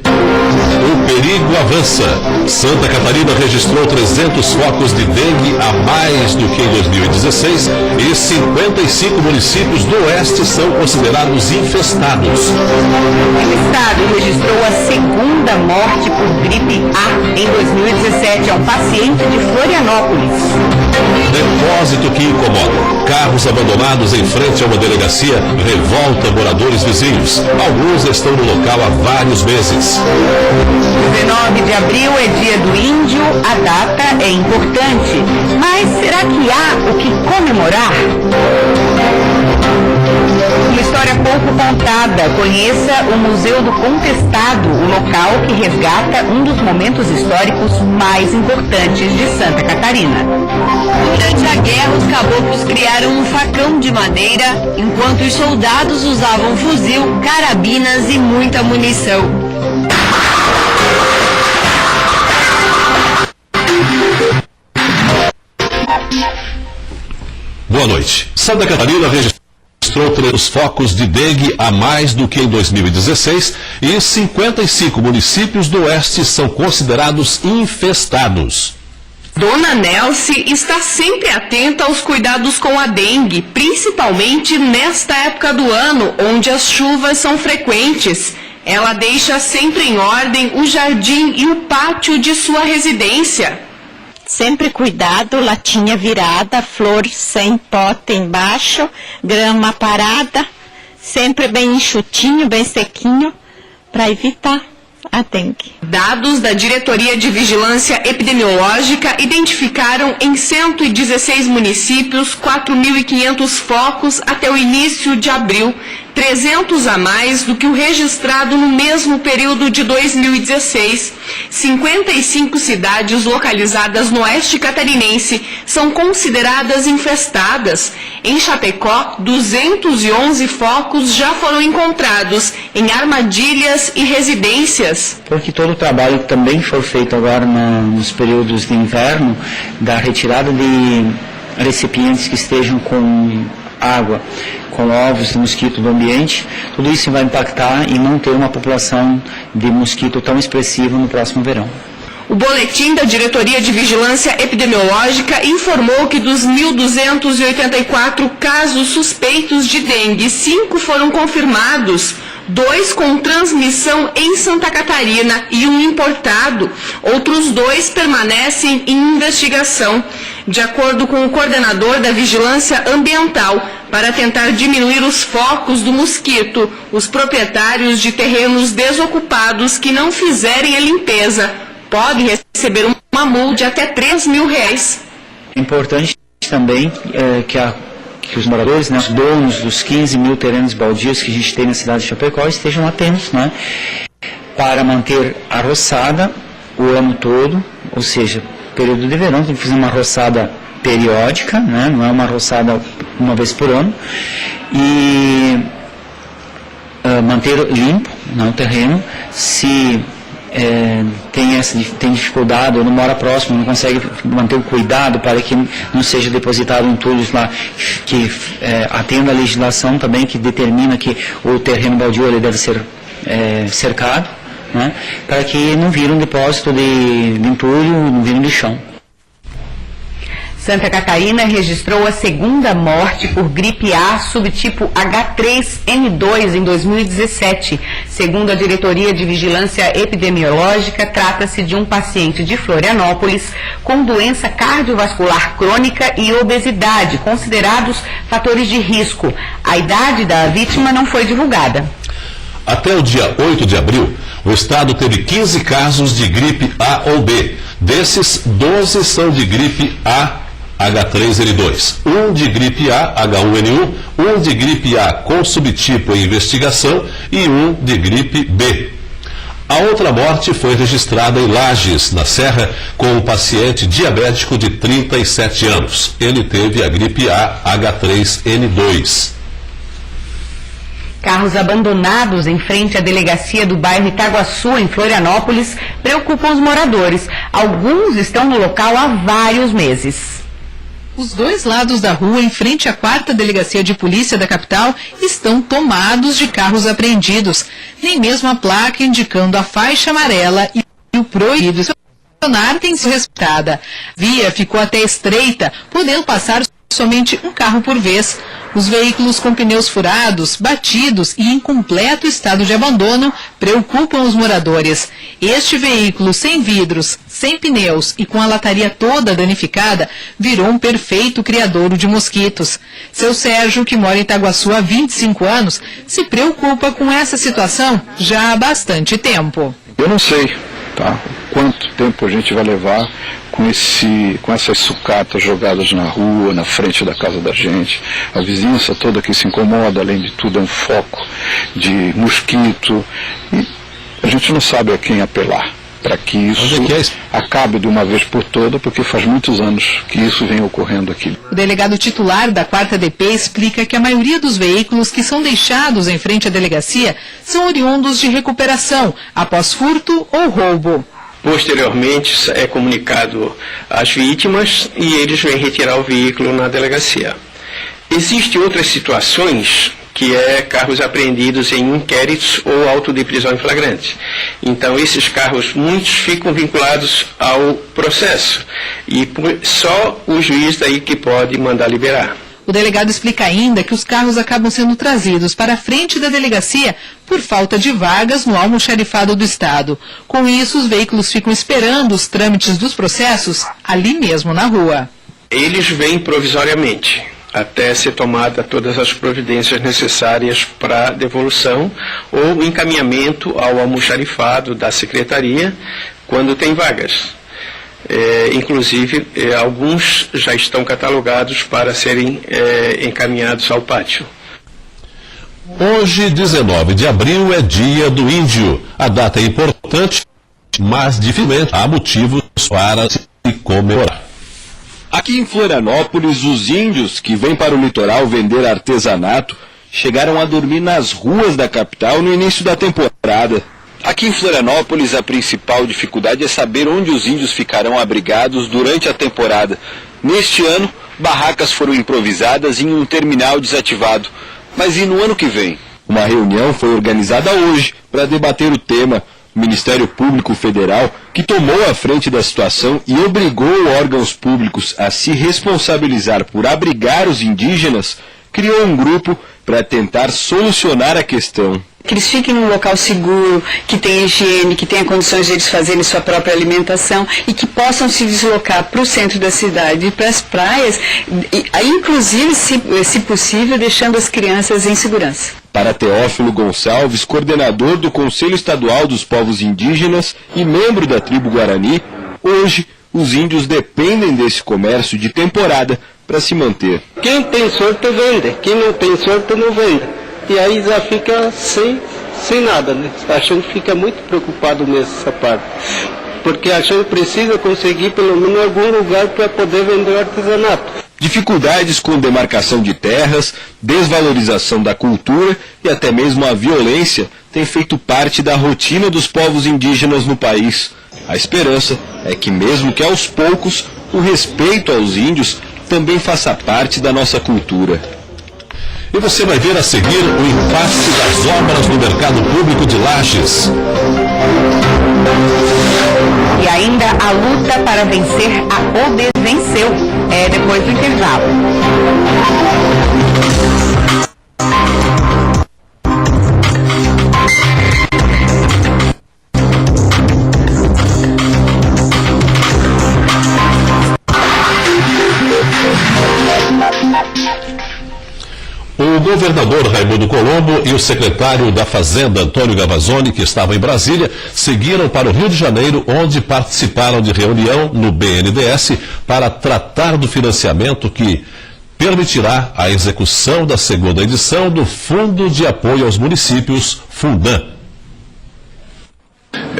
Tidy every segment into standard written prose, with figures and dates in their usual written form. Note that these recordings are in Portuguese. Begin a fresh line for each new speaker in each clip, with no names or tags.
O perigo avança. Santa Catarina registrou 300 focos de dengue a mais do que em 2016 e 55 municípios do oeste são considerados infestados.
O estado registrou a segunda morte por gripe A em 2017 a um paciente de Florianópolis.
Depósito que incomoda. Carros abandonados em frente a uma delegacia revolta moradores vizinhos. Alguns estão no local há vários meses.
19 de abril é dia do índio, a data é importante, mas será que há o que comemorar? Uma história pouco contada. Conheça o Museu do Contestado, o local que resgata um dos momentos históricos mais importantes de Santa Catarina.
Durante a guerra, os caboclos criaram um facão de madeira, enquanto os soldados usavam fuzil, carabinas e muita munição.
Boa noite. Santa Catarina registrou 3 focos de dengue a mais do que em 2016 e 55 municípios do oeste são considerados infestados.
Dona Nelce está sempre atenta aos cuidados com a dengue, principalmente nesta época do ano, onde as chuvas são frequentes. Ela deixa sempre em ordem o jardim e o pátio de sua residência.
Sempre cuidado, latinha virada, flor sem pote embaixo, grama parada, sempre bem enxutinho, bem sequinho, para evitar a dengue.
Dados da Diretoria de Vigilância Epidemiológica identificaram em 116 municípios 4.500 focos até o início de abril, 300 a mais do que o registrado no mesmo período de 2016. 55 cidades localizadas no oeste catarinense são consideradas infestadas. Em Chapecó, 211 focos já foram encontrados em armadilhas e residências.
Porque todo o trabalho que também foi feito agora nos períodos de inverno, da retirada de recipientes que estejam com água, com ovos de mosquito do ambiente, tudo isso vai impactar e não ter uma população de mosquito tão expressiva no próximo verão.
O boletim da Diretoria de Vigilância Epidemiológica informou que dos 1.284 casos suspeitos de dengue, 5 foram confirmados, 2 com transmissão em Santa Catarina e 1 importado. Outros 2 permanecem em investigação. De acordo com o coordenador da Vigilância Ambiental, para tentar diminuir os focos do mosquito, os proprietários de terrenos desocupados que não fizerem a limpeza podem receber uma multa de até R$3.000.
É importante também que os moradores, os donos dos 15 mil terrenos baldios que a gente tem na cidade de Chapecó estejam atentos, para manter a roçada o ano todo, ou seja, período de verão, tem que fazer uma roçada periódica, não é uma roçada uma vez por ano, e manter limpo o terreno. Se tem dificuldade ou não mora próximo, não consegue manter o cuidado para que não seja depositado entulhos lá, que atenda a legislação também que determina que o terreno baldio ele deve ser cercado, para que não vire um depósito de entulho, não vire um lixão.
Santa Catarina registrou a segunda morte por gripe A subtipo H3N2 em 2017. Segundo a Diretoria de Vigilância Epidemiológica, trata-se de um paciente de Florianópolis com doença cardiovascular crônica e obesidade, considerados fatores de risco. A idade da vítima não foi divulgada.
Até o dia 8 de abril, o estado teve 15 casos de gripe A ou B. Desses, 12 são de gripe A H3N2, 1 de gripe A H1N1, 1 de gripe A com subtipo em investigação e 1 de gripe B. A outra morte foi registrada em Lages, na Serra, com um paciente diabético de 37 anos. Ele teve a gripe A H3N2.
Carros abandonados em frente à delegacia do bairro Itaguaçu, em Florianópolis, preocupam os moradores. Alguns estão no local há vários meses.
Os dois lados da rua, em frente à 4ª Delegacia de Polícia da capital, estão tomados de carros apreendidos. Nem mesmo a placa indicando a faixa amarela e o proibido estacionar tem sido respeitada. A via ficou até estreita, podendo passar somente um carro por vez. Os veículos com pneus furados, batidos e em completo estado de abandono preocupam os moradores. Este veículo sem vidros, sem pneus e com a lataria toda danificada virou um perfeito criadouro de mosquitos. Seu Sérgio, que mora em Itaguaçu há 25 anos, se preocupa com essa situação já há bastante tempo.
Eu não sei, tá? Quanto tempo a gente vai levar com essas sucatas jogadas na rua, na frente da casa da gente, a vizinhança toda que se incomoda, além de tudo é um foco de mosquito, e a gente não sabe a quem apelar para que isso acabe de uma vez por todas, porque faz muitos anos que isso vem ocorrendo aqui.
O delegado titular da 4ª DP explica que a maioria dos veículos que são deixados em frente à delegacia são oriundos de recuperação, após furto ou roubo.
Posteriormente é comunicado às vítimas e eles vêm retirar o veículo na delegacia. Existem outras situações que é carros apreendidos em inquéritos ou auto de prisão em flagrante. Então esses carros, muitos ficam vinculados ao processo e só o juiz daí que pode mandar liberar.
O delegado explica ainda que os carros acabam sendo trazidos para a frente da delegacia por falta de vagas no almoxarifado do Estado. Com isso, os veículos ficam esperando os trâmites dos processos ali mesmo na rua.
Eles vêm provisoriamente, até ser tomada todas as providências necessárias para devolução ou encaminhamento ao almoxarifado da secretaria quando tem vagas. Inclusive, alguns já estão catalogados para serem encaminhados ao pátio.
Hoje, 19 de abril, é Dia do Índio. A data é importante, mas dificilmente há motivos para se comemorar.
Aqui em Florianópolis, os índios que vêm para o litoral vender artesanato chegaram a dormir nas ruas da capital no início da temporada. Aqui em Florianópolis, a principal dificuldade é saber onde os índios ficarão abrigados durante a temporada. Neste ano, barracas foram improvisadas em um terminal desativado. Mas e no ano que vem? Uma reunião foi organizada hoje para debater o tema. O Ministério Público Federal, que tomou a frente da situação e obrigou órgãos públicos a se responsabilizar por abrigar os indígenas, criou um grupo para tentar solucionar a questão.
Que eles fiquem num local seguro, que tenha higiene, que tenha condições de eles fazerem sua própria alimentação e que possam se deslocar para o centro da cidade e para as praias, inclusive, se possível, deixando as crianças em segurança.
Para Teófilo Gonçalves, coordenador do Conselho Estadual dos Povos Indígenas e membro da tribo Guarani, hoje os índios dependem desse comércio de temporada para se manter.
Quem tem sorte vende, quem não tem sorte não vende. E aí já fica sem nada, né? A gente fica muito preocupado nessa parte. Porque a gente precisa conseguir pelo menos algum lugar para poder vender o artesanato.
Dificuldades com demarcação de terras, desvalorização da cultura e até mesmo a violência têm feito parte da rotina dos povos indígenas no país. A esperança é que, mesmo que aos poucos, o respeito aos índios também faça parte da nossa cultura.
E você vai ver a seguir o impacto das obras no mercado público de Lages.
E ainda a luta para vencer a obesitas venceu. Depois do intervalo.
O governador Raimundo Colombo e o secretário da Fazenda, Antônio Gavazzoni, que estavam em Brasília, seguiram para o Rio de Janeiro, onde participaram de reunião no BNDES para tratar do financiamento que permitirá a execução da segunda edição do Fundo de Apoio aos Municípios, Fundan.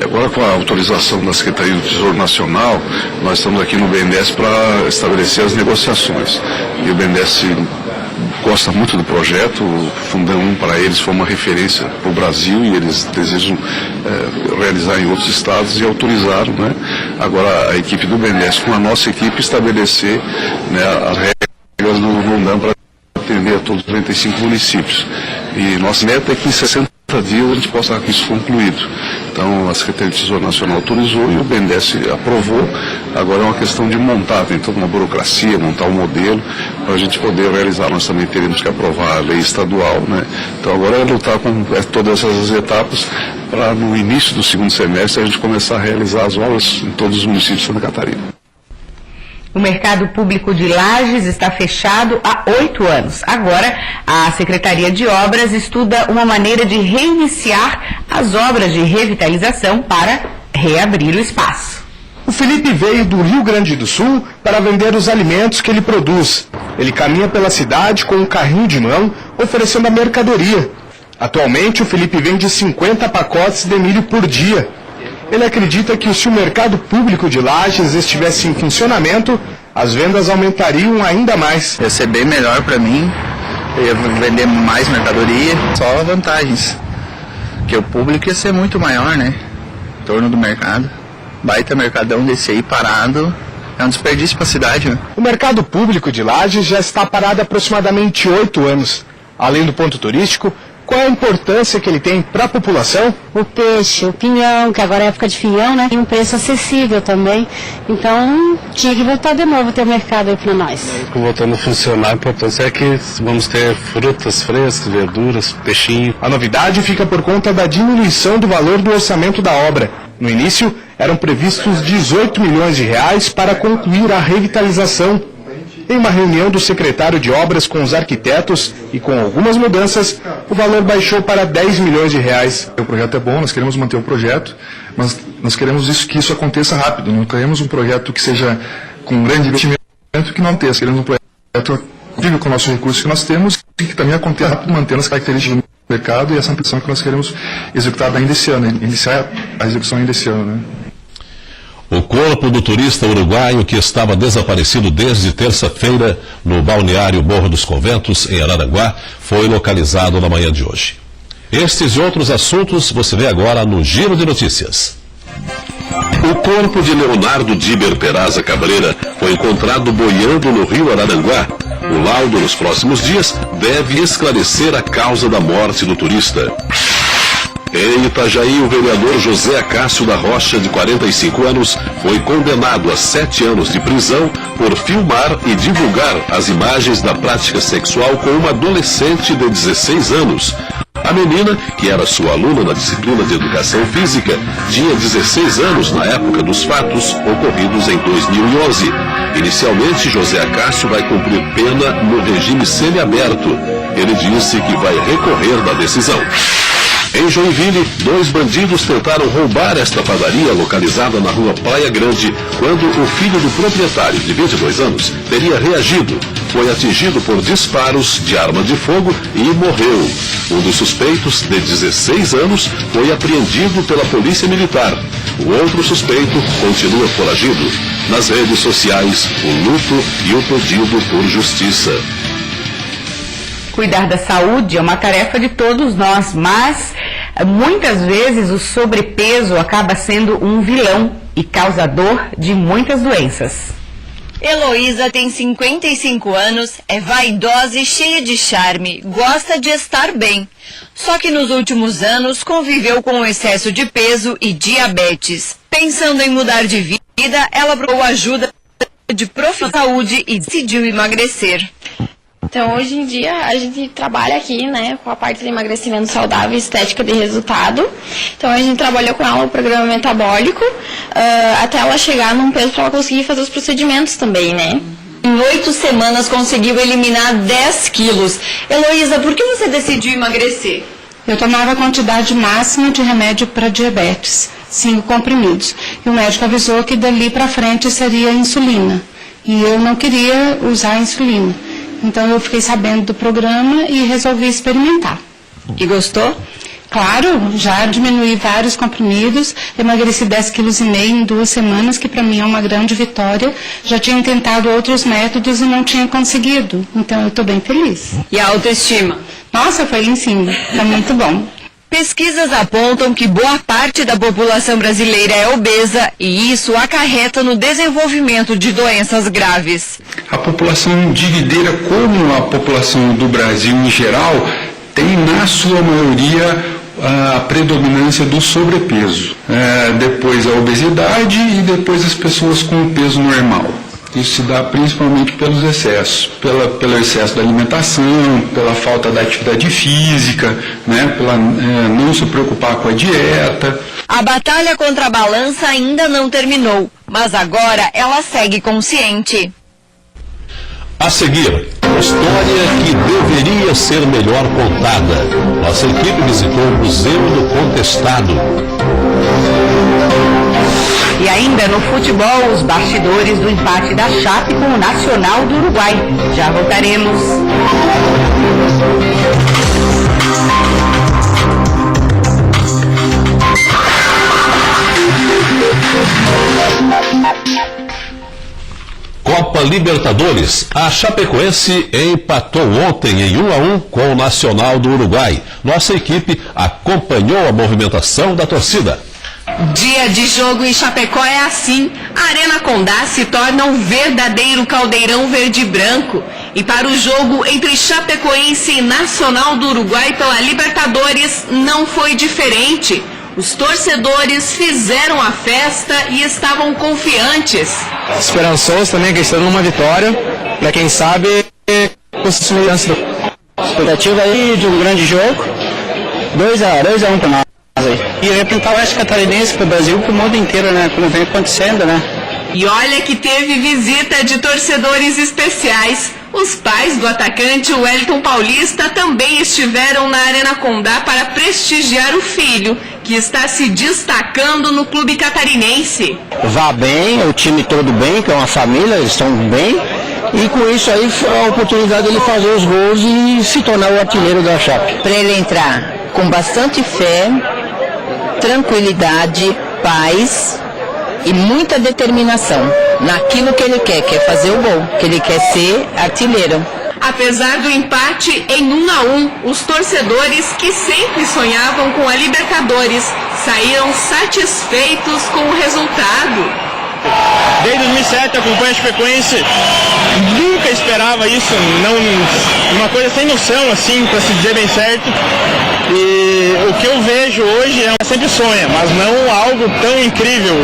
Agora, com a autorização da Secretaria do Tesouro Nacional, nós estamos aqui no BNDES para estabelecer as negociações. E o BNDES gosta muito do projeto. O Fundão 1 para eles foi uma referência para o Brasil e eles desejam realizar em outros estados e autorizaram, né? Agora a equipe do BNDES com a nossa equipe estabelecer, né, as regras do Fundão para atender a todos os 35 municípios. E nossa meta é que em 60 dias a gente possa ter isso concluído. Então a Secretaria de Tesouro Nacional autorizou e o BNDES aprovou. Agora é uma questão de montar, tem toda uma burocracia, montar um modelo para a gente poder realizar. Nós também teremos que aprovar a lei estadual, né? Então agora é lutar com todas essas etapas para no início do segundo semestre a gente começar a realizar as obras em todos os municípios de Santa Catarina.
O mercado público de Lages está fechado há 8 anos. Agora, a Secretaria de Obras estuda uma maneira de reiniciar as obras de revitalização para reabrir o espaço.
O Felipe veio do Rio Grande do Sul para vender os alimentos que ele produz. Ele caminha pela cidade com um carrinho de mão, oferecendo a mercadoria. Atualmente, o Felipe vende 50 pacotes de milho por dia. Ele acredita que se o mercado público de Lages estivesse em funcionamento, as vendas aumentariam ainda mais.
Ia ser bem melhor para mim, eu ia vender mais mercadoria, só vantagens. Porque o público ia ser muito maior, né? Em torno do mercado. Baita mercadão desse aí parado, é um desperdício para a cidade, né?
O mercado público de Lages já está parado há aproximadamente 8 anos. Além do ponto turístico, qual é a importância que ele tem para a população?
O peixe, o pinhão, que agora é época de pinhão, né? E um preço acessível também. Então, tinha que voltar de novo ter mercado aí para nós.
Voltando a funcionar, a importância é que vamos ter frutas frescas, verduras, peixinho.
A novidade fica por conta da diminuição do valor do orçamento da obra. No início, eram previstos 18 milhões de reais para concluir a revitalização. Em uma reunião do secretário de obras com os arquitetos e com algumas mudanças, o valor baixou para 10 milhões de reais.
O projeto é bom, nós queremos manter o projeto, mas nós queremos que isso aconteça rápido. Não queremos um projeto que seja com um grande investimento que não aconteça. Queremos um projeto vivo com o nosso recurso que nós temos e que também aconteça rápido, mantendo as características do mercado e essa ambição que nós queremos executar ainda esse ano, iniciar a execução ainda esse ano, né?
O corpo do turista uruguaio que estava desaparecido desde terça-feira no balneário Morro dos Conventos, em Araranguá, foi localizado na manhã de hoje. Estes e outros assuntos você vê agora no Giro de Notícias. O corpo de Leonardo Diber Peraza Cabreira foi encontrado boiando no rio Araranguá. O laudo nos próximos dias deve esclarecer a causa da morte do turista. Em Itajaí, o vereador José Acácio da Rocha, de 45 anos, foi condenado a 7 anos de prisão por filmar e divulgar as imagens da prática sexual com uma adolescente de 16 anos. A menina, que era sua aluna na disciplina de Educação Física, tinha 16 anos na época dos fatos ocorridos em 2011. Inicialmente, José Acácio vai cumprir pena no regime semiaberto. Ele disse que vai recorrer da decisão. Em Joinville, 2 bandidos tentaram roubar esta padaria localizada na rua Praia Grande, quando o filho do proprietário, de 22 anos, teria reagido. Foi atingido por disparos de arma de fogo e morreu. Um dos suspeitos, de 16 anos, foi apreendido pela Polícia Militar. O outro suspeito continua foragido. Nas redes sociais, o luto e o pedido por justiça.
Cuidar da saúde é uma tarefa de todos nós, mas muitas vezes o sobrepeso acaba sendo um vilão e causador de muitas doenças.
Heloísa tem 55 anos, é vaidosa e cheia de charme, gosta de estar bem. Só que nos últimos anos conviveu com o excesso de peso e diabetes. Pensando em mudar de vida, ela procurou ajuda de profissional de saúde e decidiu emagrecer.
Então, hoje em dia, a gente trabalha aqui, né, com a parte de emagrecimento saudável e estética de resultado. Então, a gente trabalhou com ela o programa metabólico, até ela chegar num peso para ela conseguir fazer os procedimentos também, né.
Em 8 semanas, conseguiu eliminar 10 quilos. Heloísa, por que você decidiu emagrecer?
Eu tomava a quantidade máxima de remédio para diabetes, 5 comprimidos. E o médico avisou que dali para frente seria insulina. E eu não queria usar insulina. Então eu fiquei sabendo do programa e resolvi experimentar.
E gostou?
Claro, já diminuí vários comprimidos, emagreci 10,5 quilos em 2 semanas, que para mim é uma grande vitória. Já tinha tentado outros métodos e não tinha conseguido, então eu estou bem feliz.
E a autoestima?
Nossa, foi lá em cima, está muito bom.
Pesquisas apontam que boa parte da população brasileira é obesa e isso acarreta no desenvolvimento de doenças graves.
A população divideira, como a população do Brasil em geral, tem na sua maioria a predominância do sobrepeso, depois a obesidade e depois as pessoas com o peso normal. Isso se dá principalmente pelos excessos, pelo excesso da alimentação, pela falta da atividade física, pela não se preocupar com a dieta.
A batalha contra a balança ainda não terminou, mas agora ela segue consciente.
A seguir, história que deveria ser melhor contada. Nossa equipe visitou o Museu do Contestado.
E ainda no futebol, os bastidores do empate da Chape com o Nacional do Uruguai. Já voltaremos.
Copa Libertadores. A Chapecoense empatou ontem em 1-1 com o Nacional do Uruguai. Nossa equipe acompanhou a movimentação da torcida.
Dia de jogo em Chapecó é assim. A Arena Condá se torna um verdadeiro caldeirão verde e branco. E para o jogo entre Chapecoense e Nacional do Uruguai pela Libertadores não foi diferente. Os torcedores fizeram a festa e estavam confiantes.
Esperançoso também, acreditando numa vitória, para quem sabe, conseguir a expectativa aí de um grande jogo, 2-1 para nós. E representar o Oeste Catarinense para o Brasil, para o mundo inteiro, como vem acontecendo,
E olha que teve visita de torcedores especiais. Os pais do atacante Wellington Paulista também estiveram na Arena Condá para prestigiar o filho, que está se destacando no clube catarinense.
Vá bem, o time todo bem, que é uma família, eles estão bem. E com isso aí a oportunidade dele fazer os gols e se tornar o artilheiro da Chape.
Para ele entrar com bastante fé, tranquilidade, paz e muita determinação naquilo que ele quer fazer o gol, que ele quer ser artilheiro.
Apesar do empate em 1-1, os torcedores que sempre sonhavam com a Libertadores saíram satisfeitos com o resultado.
Desde 2007 acompanho a Chapecoense, nunca esperava isso, uma coisa sem noção, assim, para se dizer bem certo. E o que eu vejo hoje sempre sonha, mas não algo tão incrível.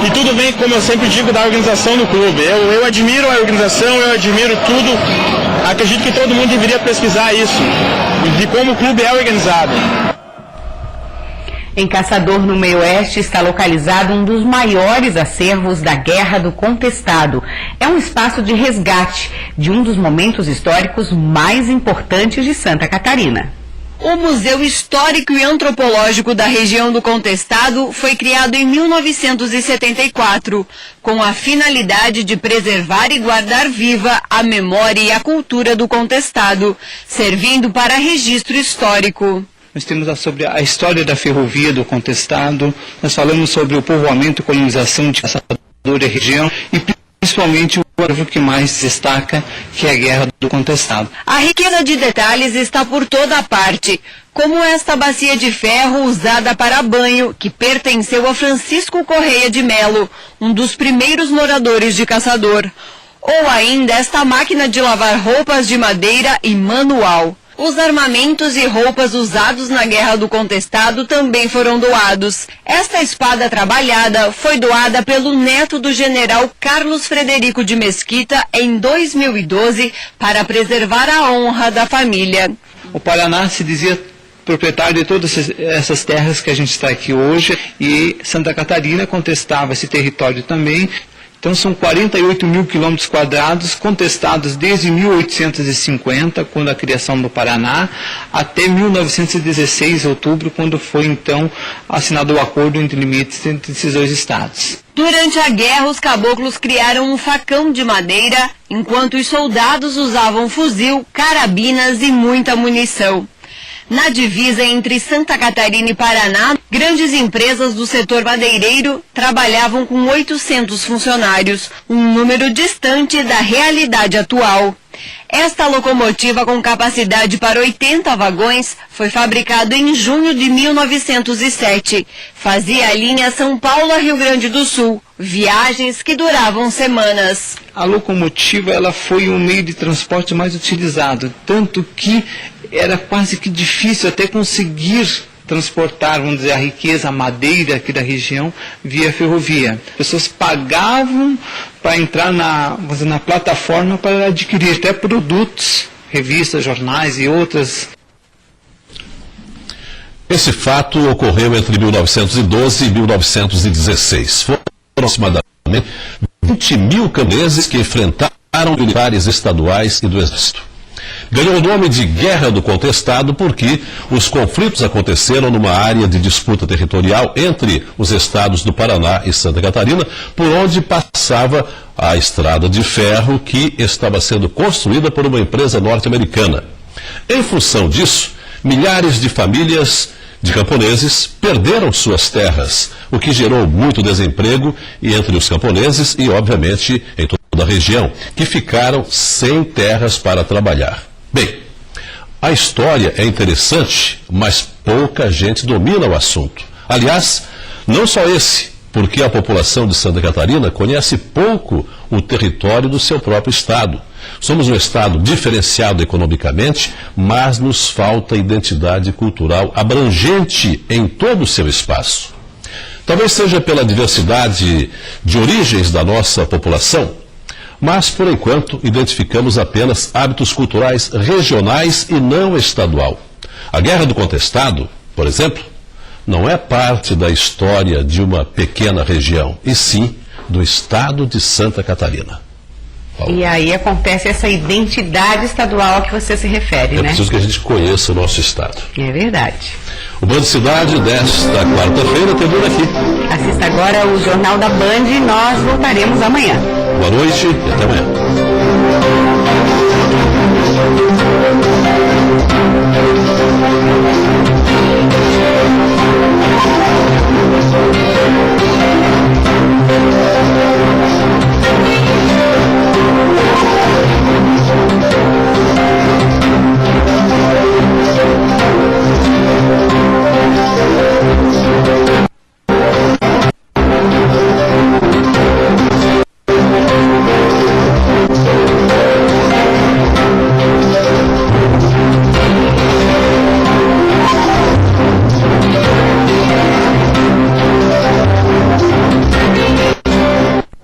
E tudo bem, como eu sempre digo, da organização do clube. Eu admiro a organização, eu admiro tudo. Acredito que todo mundo deveria pesquisar isso, de como o clube é organizado.
Em Caçador, no Meio-Oeste, está localizado um dos maiores acervos da Guerra do Contestado. É um espaço de resgate de um dos momentos históricos mais importantes de Santa Catarina.
O Museu Histórico e Antropológico da região do Contestado foi criado em 1974, com a finalidade de preservar e guardar viva a memória e a cultura do Contestado, servindo para registro histórico.
Nós temos sobre a história da ferrovia do Contestado, nós falamos sobre o povoamento e colonização de Caçador e região e principalmente o que mais destaca, que é a Guerra do Contestado.
A riqueza de detalhes está por toda parte, como esta bacia de ferro usada para banho, que pertenceu a Francisco Correia de Melo, um dos primeiros moradores de Caçador. Ou ainda esta máquina de lavar roupas de madeira e manual. Os armamentos e roupas usados na Guerra do Contestado também foram doados. Esta espada trabalhada foi doada pelo neto do general Carlos Frederico de Mesquita em 2012 para preservar a honra da família.
O Paraná se dizia proprietário de todas essas terras que a gente está aqui hoje e Santa Catarina contestava esse território também. Então são 48 mil quilômetros quadrados contestados desde 1850, quando a criação do Paraná, até 1916, outubro, quando foi então assinado o acordo entre limites entre esses dois estados.
Durante a guerra, os caboclos criaram um facão de madeira, enquanto os soldados usavam fuzil, carabinas e muita munição. Na divisa entre Santa Catarina e Paraná, grandes empresas do setor madeireiro trabalhavam com 800 funcionários, um número distante da realidade atual. Esta locomotiva com capacidade para 80 vagões foi fabricada em junho de 1907. Fazia a linha São Paulo a Rio Grande do Sul, viagens que duravam semanas.
A locomotiva ela foi o meio de transporte mais utilizado, tanto que era quase que difícil até conseguir transportar, vamos dizer, a riqueza, a madeira aqui da região via ferrovia. As pessoas pagavam para entrar na plataforma para adquirir até produtos, revistas, jornais e outras.
Esse fato ocorreu entre 1912 e 1916. Foram aproximadamente 20 mil camponeses que enfrentaram militares estaduais e do Exército. Ganhou o nome de Guerra do Contestado porque os conflitos aconteceram numa área de disputa territorial entre os estados do Paraná e Santa Catarina, por onde passava a estrada de ferro que estava sendo construída por uma empresa norte-americana. Em função disso, milhares de famílias de camponeses perderam suas terras, o que gerou muito desemprego entre os camponeses e, obviamente, em toda a região, que ficaram sem terras para trabalhar. Bem, a história é interessante, mas pouca gente domina o assunto. Aliás, não só esse, porque a população de Santa Catarina conhece pouco o território do seu próprio estado. Somos um estado diferenciado economicamente, mas nos falta identidade cultural abrangente em todo o seu espaço. Talvez seja pela diversidade de origens da nossa população, mas, por enquanto, identificamos apenas hábitos culturais regionais e não estadual. A Guerra do Contestado, por exemplo, não é parte da história de uma pequena região, e sim do estado de Santa Catarina.
E aí acontece essa identidade estadual a que você se refere, né?
É preciso que a gente conheça o nosso estado.
É verdade.
O Band Cidade desta quarta-feira termina aqui.
Assista agora o Jornal da Band e nós voltaremos amanhã.
Boa noite e até amanhã.